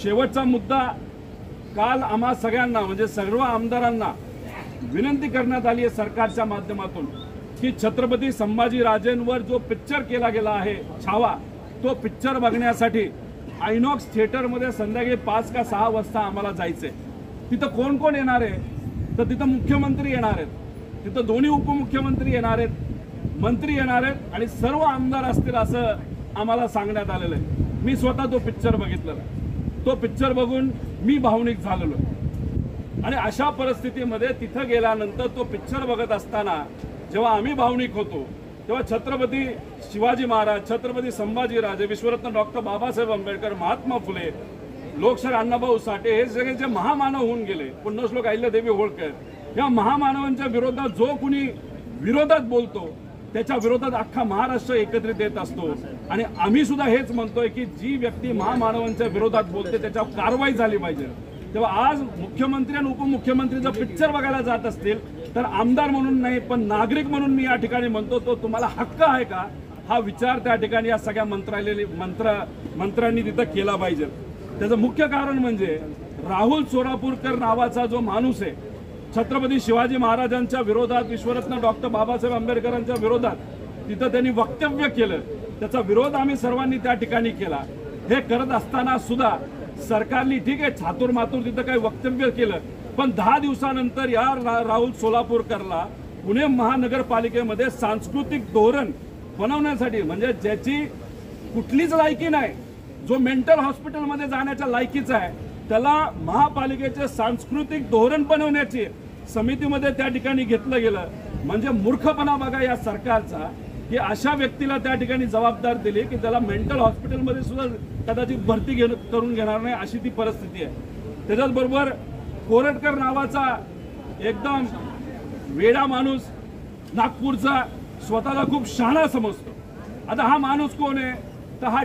शेवटचा मुद्दा काल आम्हा सगळ्यांना म्हणजे सर्व आमदारांना विनंती करण्यात आली आहे सरकारच्या माध्यमातून की छत्रपती संभाजीराजेंवर जो पिक्चर केला गेला आहे छावा, तो पिक्चर बघण्यासाठी आयनॉक्स थिएटरमध्ये संध्याकाळी 5 का 6 वाजता आम्हाला जायचंय। तिथं कोण कोण येणार आहे तर तिथं मुख्यमंत्री येणार आहेत, तिथं दोन्ही उपमुख्यमंत्री येणार आहेत, मंत्री येणार आहेत आणि सर्व आमदार असतील असं आम्हाला सांगण्यात आलेलं आहे। मी स्वतः तो पिक्चर बघितलेला, तो पिक्चर बघून मी भावनिक झालेलो आणि अशा परिस्थितीमध्ये तिथं गेल्यानंतर तो पिक्चर बघत असताना जेव्हा आम्ही भावनिक होतो तेव्हा छत्रपती शिवाजी महाराज, छत्रपती संभाजीराजे, विश्वरत्न डॉक्टर बाबासाहेब आंबेडकर, महात्मा फुले, लोकशाहीर अण्णाभाऊ साठे हे सगळे जे महामानव होऊन गेले, पुण्यश्लोक अहिल्यादेवी होळकर या महामानवांच्या विरोधात जो कुणी विरोधात बोलतो त्याच्या विरोधात अख्खा महाराष्ट्र एकत्रित येत असतो आणि आम्ही सुद्धा हेच म्हणतोय की जी व्यक्ती महामानवांच्या विरोधात बोलते त्याच्यावर कारवाई झाली पाहिजे। तेव्हा आज मुख्यमंत्री आणि उपमुख्यमंत्री जर पिक्चर बघायला जात असतील तर आमदार म्हणून नाही पण नागरिक म्हणून मी या ठिकाणी म्हणतो तो तुम्हाला हक्क आहे का, हा विचार त्या ठिकाणी या सगळ्या मंत्र्यांनी तिथं केला पाहिजे। त्याचं मुख्य कारण म्हणजे राहुल सोलापूरकर नावाचा जो माणूस आहे छत्रपती शिवाजी महाराजांच्या विरोधात, विश्वरत्न डॉक्टर बाबासाहेब आंबेडकरांच्या विरोधात तिथं त्यांनी वक्तव्य केलं, त्याचा विरोध आम्ही सर्वांनी त्या ठिकाणी केला। हे करत असताना सुद्धा सरकारने ठीक आहे छातूरमातूर तिथं काही वक्तव्य केलं पण 10 दिवसानंतर या राहुल सोलापूरकरला पुणे महानगरपालिकेमध्ये सांस्कृतिक धोरण बनवण्यासाठी म्हणजे ज्याची कुठलीच लायकी नाही, जो मेंटल हॉस्पिटलमध्ये जाण्याच्या लायकीचा आहे त्याला महापालिकेचे सांस्कृतिक धोरण बनवण्याची समितीमध्ये त्या ठिकाणी घेतलं गेलं। म्हणजे मूर्खपणा बघा या सरकारचा की अशा व्यक्तीला त्या ठिकाणी जबाबदार दिली की त्याला मेंटल हॉस्पिटलमध्ये सुद्धा कदाचित भरती करून घेणार नाही अशी ती परिस्थिती आहे। त्याच्याचबरोबर कोरटकर नावाचा एकदम वेडा माणूस नागपूरचा स्वतःला खूप शहाणा समजतो। आता हा माणूस कोण आहे तर हा